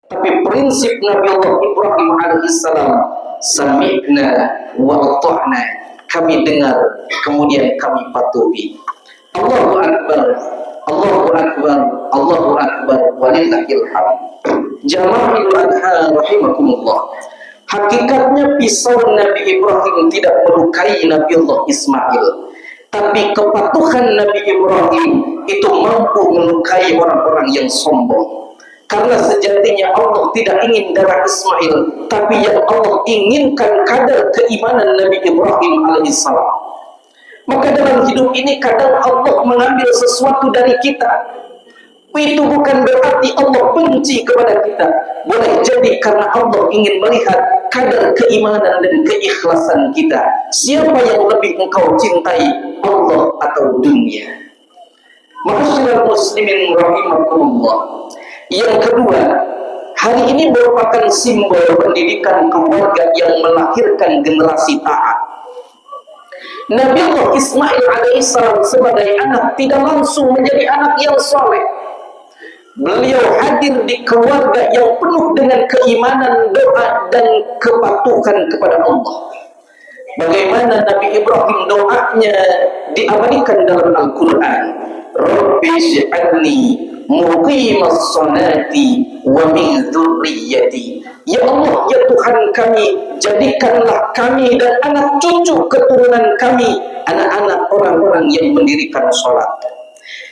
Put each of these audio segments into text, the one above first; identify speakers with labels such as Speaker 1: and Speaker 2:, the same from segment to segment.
Speaker 1: Tapi prinsip Nabi Allah Ibrahim alaihissalam, sami'na wa ata'na, kami dengar kemudian kami patuhi. Allahu akbar, Allahu akbar, Allahu akbar, walillahil hamd. Jama'il adha rahimakumullah. Hakikatnya pisau Nabi Ibrahim tidak melukai Nabi Allah Ismail, tapi kepatuhan Nabi Ibrahim itu mampu melukai orang-orang yang sombong. Karena sejatinya Allah tidak ingin darah Ismail, tapi yang Allah inginkan kadar keimanan Nabi Ibrahim alaihissalam. Maka dalam hidup ini kadang Allah mengambil sesuatu dari kita. Itu bukan berarti Allah benci kepada kita. Boleh jadi karena Allah ingin melihat kadar keimanan dan keikhlasan kita. Siapa yang lebih engkau cintai, Allah atau dunia? Ma'asyiral muslimin rahimakumullah. Yang kedua, hari ini merupakan simbol pendidikan keluarga yang melahirkan generasi taat. Nabi Allah Ismail alaihissalam sebagai anak tidak langsung menjadi anak yang soleh. Beliau hadir di keluarga yang penuh dengan keimanan, doa, dan kepatuhan kepada Allah. Bagaimana Nabi Ibrahim doanya diabadikan dalam Al-Quran. Rabbi ij'alni muqimas salati wa min dzurriyyati. Ya Allah, ya Tuhan kami, jadikanlah kami dan anak cucu keturunan kami anak-anak orang-orang yang mendirikan sholat.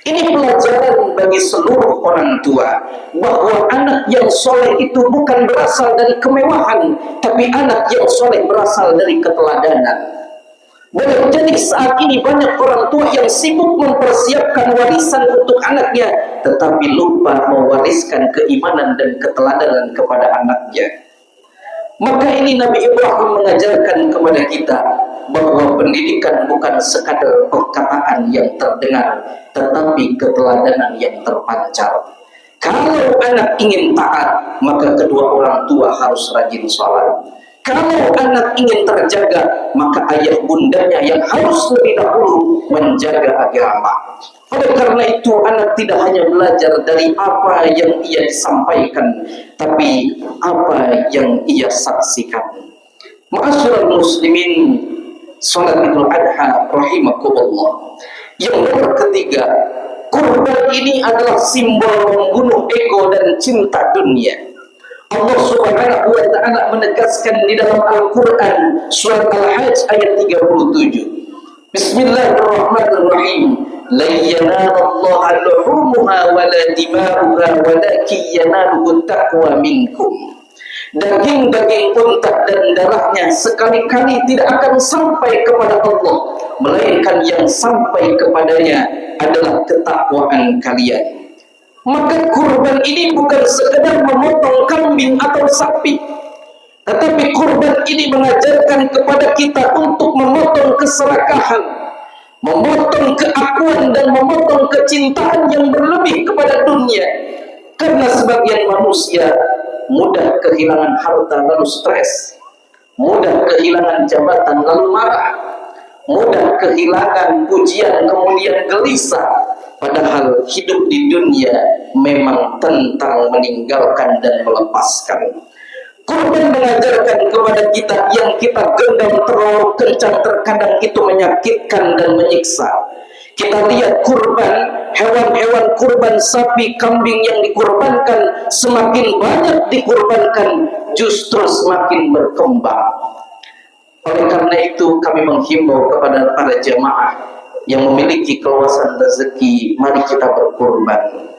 Speaker 1: Ini pelajaran bagi seluruh orang tua, bahwa anak yang soleh itu bukan berasal dari kemewahan, tapi anak yang soleh berasal dari keteladanan. Boleh jadi saat ini banyak orang tua yang sibuk mempersiapkan warisan untuk anaknya, tetapi lupa mewariskan keimanan dan keteladanan kepada anaknya. Maka ini Nabi Ibrahim mengajarkan kepada kita bahwa pendidikan bukan sekadar perkataan yang terdengar, tetapi keteladanan yang terpancar. Kalau anak ingin taat, maka kedua orang tua harus rajin sholat. Kalau anak ingin terjaga, maka ayah bundanya yang harus lebih dahulu menjaga agama. Oleh karena itu, anak tidak hanya belajar dari apa yang ia disampaikan, tapi apa yang ia saksikan. Ma'asyiral muslimin, salat Idul Adha rahimakumullah. Yang nomor ketiga, kurban ini adalah simbol membunuh ego dan cinta dunia. Allah Subhanahu wa ta'ala menegaskan di dalam Al-Quran surat Al-Hajj ayat 37. Bismillahirrahmanirrahim. La yanalallaha luhumuha wa la dima'uha walakin yanaluhu taqwa minkum. Daging-daging unta dan darahnya sekali-kali tidak akan sampai kepada Allah, melainkan yang sampai kepadanya adalah ketakwaan kalian. Maka kurban ini bukan sekedar memotong kambing atau sapi, tetapi kurban ini mengajarkan kepada kita untuk memotong keserakahan, memotong keakuan dan memotong kecintaan yang berlebih kepada dunia. Karena sebagian manusia mudah kehilangan harta lalu stres, mudah kehilangan jabatan lalu marah, mudah kehilangan pujian kemudian gelisah. Padahal hidup di dunia memang tentang meninggalkan dan melepaskan. Kurban mengajarkan kepada kita yang kita genggam terlalu kencang terkadang itu menyakitkan dan menyiksa. Kita lihat kurban, hewan-hewan kurban sapi, kambing yang dikurbankan, semakin banyak dikurbankan, justru semakin berkembang. Oleh karena itu kami menghimbau kepada para jemaah yang memiliki keluasan rezeki, mari kita berkurban.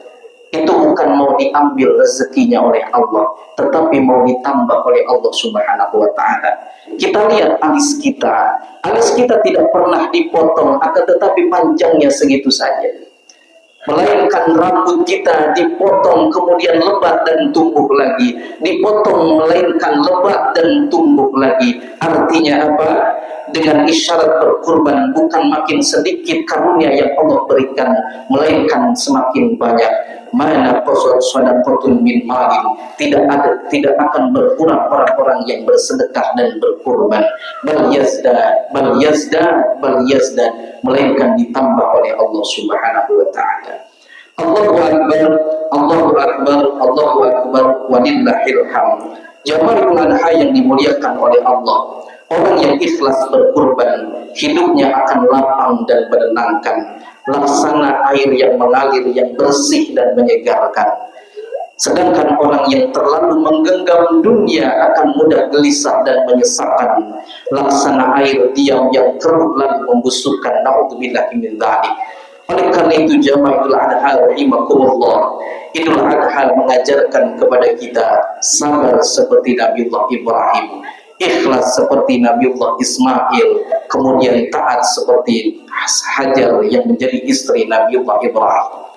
Speaker 1: Itu bukan mau diambil rezekinya oleh Allah, tetapi mau ditambah oleh Allah Subhanahu wa ta'ala. Kita lihat alis kita tidak pernah dipotong, akan tetapi panjangnya segitu saja. Melainkan rambut kita dipotong kemudian lebat dan tumbuh lagi, dipotong melainkan lebat dan tumbuh lagi. Artinya apa? Dengan isyarat berkurban bukan makin sedikit karunia yang Allah berikan, melainkan semakin banyak. Mana shadaqatun min malin, tidak akan berkurang orang-orang yang bersedekah dan berkurban. Bal yazda, melainkan ditambah oleh Allah Subhanahu wa ta'ala. Allahu Akbar, Allahu Akbar, Allahu Akbar, walillahil hamd. Jamaah Idul Adha yang dimuliakan oleh Allah, orang yang ikhlas berkurban, hidupnya akan lapang dan menenangkan, laksana air yang mengalir yang bersih dan menyegarkan. Sedangkan orang yang terlalu menggenggam dunia akan mudah gelisah dan menyesakkan, laksana air diam yang keruh lalu membusukkan. Naudzubillahi min dzalik. Oleh karena itu jamaah Idul Adha rahimakumullah, Idul Adha mengajarkan kepada kita sabar seperti Nabiullah Ibrahim, ikhlas seperti Nabiullah Ismail, kemudian taat seperti Hajar yang menjadi istri Nabiullah Ibrahim.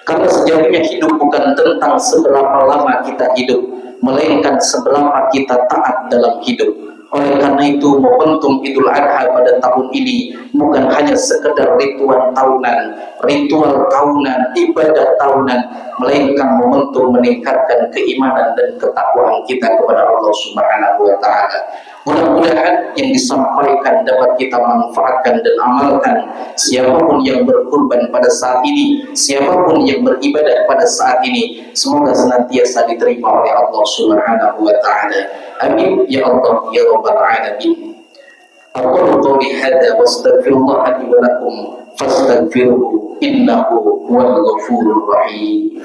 Speaker 1: Karena sejatinya hidup bukan tentang seberapa lama kita hidup, melainkan seberapa kita taat dalam hidup. Oleh karena itu momentum Idul Adha pada tahun ini bukan hanya sekedar ritual tahunan, ibadah tahunan, melainkan momentum meningkatkan keimanan dan ketakwaan kita kepada Allah Subhanahu wa taala. Mudah-mudahan yang disampaikan dapat kita manfaatkan dan amalkan. Siapapun yang berkurban pada saat ini, siapapun yang beribadah pada saat ini, semoga senantiasa diterima oleh Allah Subhanahu wa taala. Amin ya Allah ya rabbal alamin. Aqulu qawli hadza wa astaghfirullah li wa lakum fastaghfiruhu innahu huwal ghafurur rahim.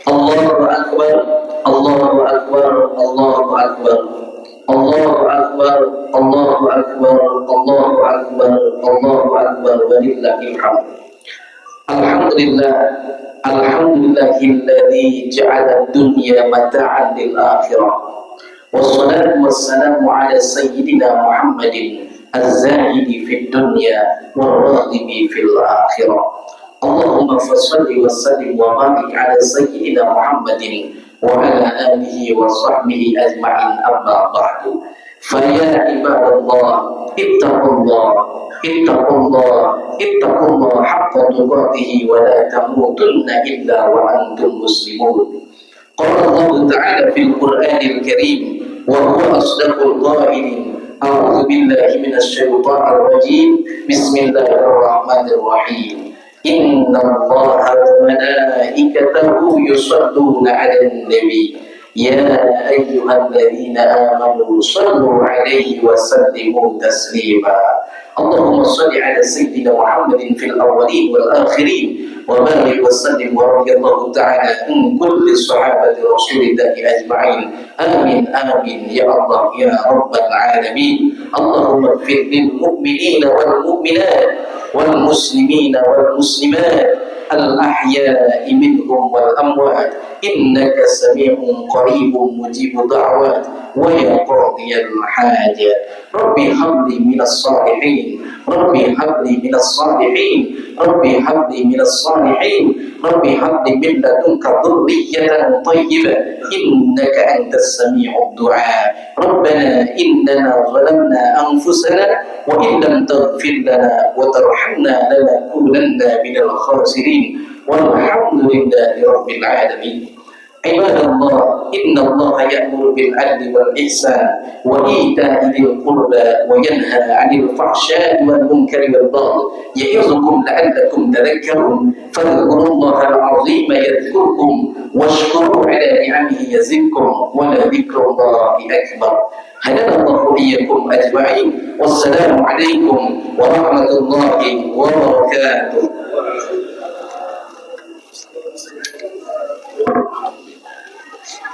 Speaker 1: Allahu Akbar, Allahu Akbar, Allahu Akbar, Allahu Akbar, Allahu Akbar, Allahu Akbar, Allahu Akbar, walillahil hamd. Alhamdulillah, alhamdulillahilladzi ja'ala ad-dunya mata'an lil akhirah. Wassalatu wassalamu ala sayyidina Muhammadin az-zahidi fid dunya war-raghibi fil akhirah. Allahumma fassalli wa sallim wa barik ala sayyidina Muhammadin wa ala alihi wa sahbihi ajma'in, amma ba'du. Faya ibadallah, ittaqullah, ittaqullah, ittaqullah haqqa tuqatih wa la tamutunna illa wa antum muslimun. Qala Allah ta'ala fil Qur'anil Karim wa huwa asdaqul qailin. A'udzu billahi minasy syaithanir rajim. Bismillahirrahmanir rahim. Inna Allaha wa malaikatahu yusalluna 'alan nabi ya ayyuhalladzina amanu sallu 'alaihi wa sallimu taslima. Allahumma shalli 'ala sayyidina Muhammadin fil awwalin wal akhirin wa barik wa sallim wa radiyallahu ta'ala an kulli sahabati rasulillahi ajma'in. Amin amin ya Allah ya rabbal alamin. Allahumma ighfir lil mu'minina wal mu'minat والمسلمين والمسلمات الأحياء منهم والأموات إنك سميع قريب مجيب دعوات ويا قاضي الحاجة. ربي هب لي من الصالحين، ربي هب لي من الصالحين، ربي هب لي من الصالحين، ربي هب لي من لدنك ذرية طيبة إنك أنت السميع الدعاء. ربنا إننا ظلمنا أنفسنا وإن لم تغفر لنا وترحمنا لنكونن من الخاسرين والحمد لله رب العالمين. عباد الله إن الله يأمر بالعدل والإحسان وإيتاء ذي القربى وينهى عن الفحشاء والمنكر والبغي يعظكم لعلكم تذكرون. فاذكروا الله العظيم يذكركم واشكروا على نعمه يزدكم ولذكر الله أكبر. هدانا الله إياكم أجمعين والسلام عليكم ورحمة الله وبركاته.